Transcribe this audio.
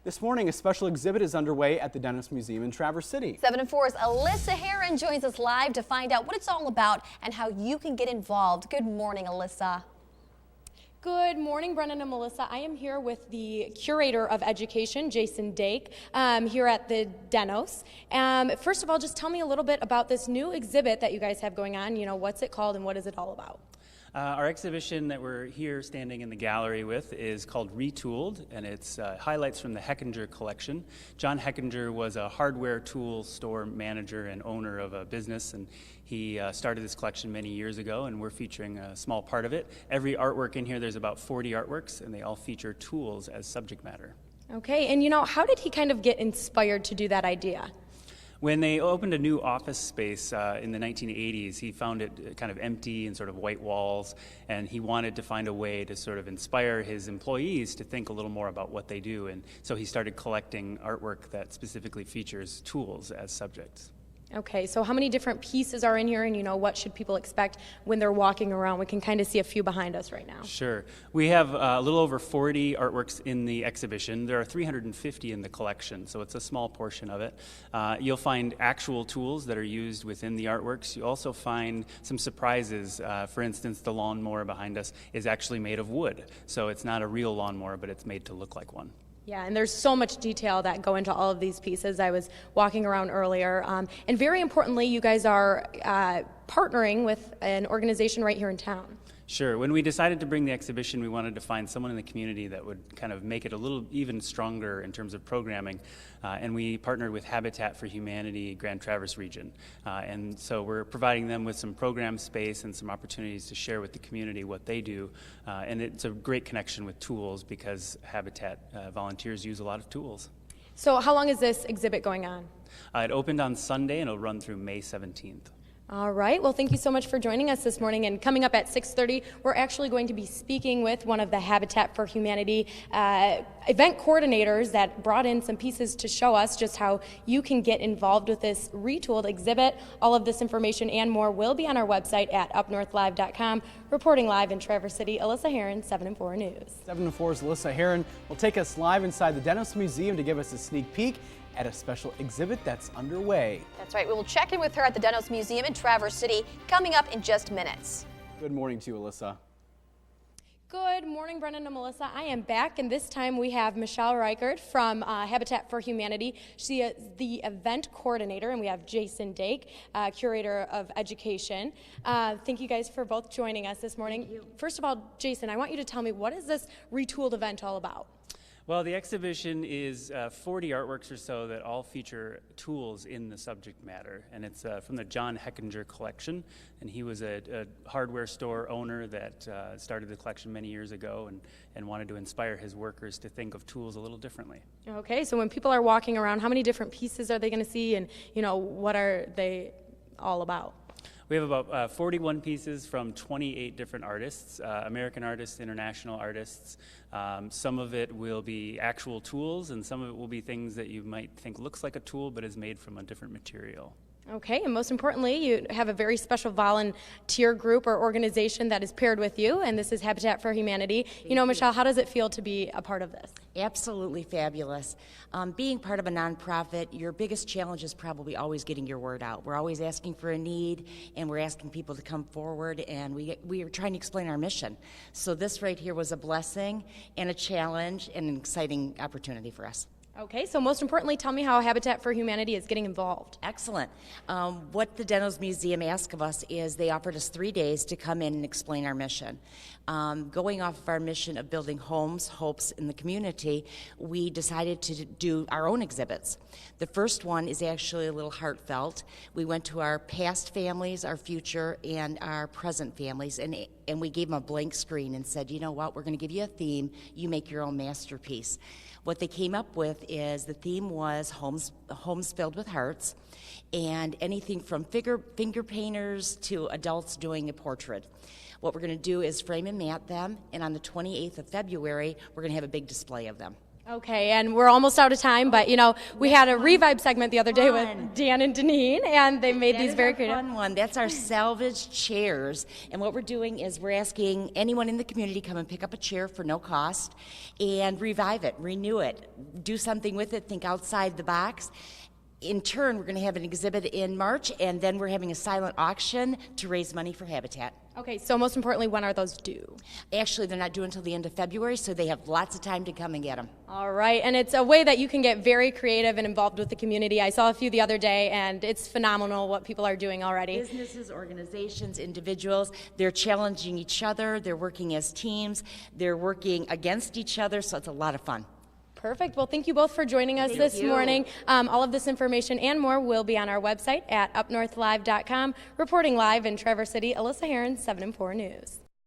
This morning, a special exhibit is underway at the Dennos Museum in Traverse City. 7 and 4's Alyssa Heron joins us live to find out what it's all about and how you can get involved. Good morning, Alyssa. Good morning, Brennan and Melissa. I am here with the Curator of Education, Jason Dake, here at the Dennos. First of all, just tell me a little bit about this new exhibit that you guys have going on. You know, what's it called and what is it all about? Our exhibition that we're here standing in the gallery with is called ReTooled, and it's highlights from the Hechinger collection. John Hechinger was a hardware tool store manager and owner of a business, and he started this collection many years ago, and we're featuring a small part of it. Every artwork in here, there's about 40 artworks, and they all feature tools as subject matter. Okay, and you know, how did he kind of get inspired to do that idea? When they opened a new office space in the 1980s, he found it kind of empty and sort of white walls, and he wanted to find a way to sort of inspire his employees to think a little more about what they do, and so he started collecting artwork that specifically features tools as subjects. Okay, so how many different pieces are in here, and you know, what should people expect when they're walking around? We can kind of see a few behind us right now. Sure. We have a little over 40 artworks in the exhibition. There are 350 in the collection, so it's a small portion of it. You'll find actual tools that are used within the artworks. You also find some surprises. For instance, the lawnmower behind us is actually made of wood, so it's not a real lawnmower, but it's made to look like one. Yeah, and there's so much detail that go into all of these pieces. I was walking around earlier. And very importantly, you guys are partnering with an organization right here in town. Sure. When we decided to bring the exhibition, we wanted to find someone in the community that would kind of make it a little even stronger in terms of programming. And we partnered with Habitat for Humanity Grand Traverse region. And so we're providing them with some program space and some opportunities to share with the community what they do. And it's a great connection with tools because Habitat volunteers use a lot of tools. So how long is this exhibit going on? It opened on Sunday and it'll run through May 17th. All right. Well, thank you so much for joining us this morning. And coming up at 6:30, we're actually going to be speaking with one of the Habitat for Humanity event coordinators that brought in some pieces to show us just how you can get involved with this retooled exhibit. All of this information and more will be on our website at UpNorthLive.com. Reporting live in Traverse City, Alyssa Heron, 7 and 4 News. 7 and 4's Alyssa Heron will take us live inside the Dennos Museum to give us a sneak peek at a special exhibit that's underway. That's right. We will check in with her at the Dennos Museum in Traverse City coming up in just minutes. Good morning to you, Alyssa. Good morning, Brennan and Melissa. I am back, and this time we have Michelle Reichert from Habitat for Humanity. She is the event coordinator, and we have Jason Dake, Curator of Education. Thank you guys for both joining us this morning. Thank you. First of all, Jason, I want you to tell me, what is this retooled event all about? Well, the exhibition is 40 artworks or so that all feature tools in the subject matter, and it's from the John Hechinger collection, and he was a hardware store owner that started the collection many years ago and wanted to inspire his workers to think of tools a little differently. Okay, so when people are walking around, how many different pieces are they going to see, and you know, what are they all about? We have about 41 pieces from 28 different artists, American artists, international artists. Some of it will be actual tools, and some of it will be things that you might think looks like a tool but is made from a different material. Okay, and most importantly, you have a very special volunteer group or organization that is paired with you, and this is Habitat for Humanity. You know, Michelle, how does it feel to be a part of this? Absolutely fabulous. Being part of a nonprofit, your biggest challenge is probably always getting your word out. We're always asking for a need, and we're asking people to come forward, and we are trying to explain our mission. So this right here was a blessing and a challenge and an exciting opportunity for us. Okay, so most importantly, tell me how Habitat for Humanity is getting involved. Excellent. What the Dennos Museum asked of us is they offered us 3 days to come in and explain our mission. Going off of our mission of building homes, hopes in the community, we decided to do our own exhibits. The first one is actually a little heartfelt. We went to our past families, our future, and our present families, and we gave them a blank screen and said, you know what, we're going to give you a theme, you make your own masterpiece. What they came up with is the theme was homes filled with hearts, and anything from finger painters to adults doing a portrait. What we're going to do is frame and mat them, and on the 28th of February, we're going to have a big display of them. Okay, and we're almost out of time, but you know, we had a revive segment the other day with Dan and Deneen, and they made these very creative. Fun one. That's our salvage chairs, and what we're doing is we're asking anyone in the community come and pick up a chair for no cost, and revive it, renew it, do something with it, think outside the box. In turn, we're going to have an exhibit in March, and then we're having a silent auction to raise money for Habitat. Okay, so most importantly, when are those due? Actually, they're not due until the end of February, so they have lots of time to come and get them. All right, and it's a way that you can get very creative and involved with the community. I saw a few the other day, and it's phenomenal what people are doing already. Businesses, organizations, individuals, they're challenging each other, they're working as teams, they're working against each other, so it's a lot of fun. Perfect. Well, thank you both for joining us this morning. All of this information and more will be on our website at UpNorthLive.com. Reporting live in Traverse City, Alyssa Heron, 7 and 4 News.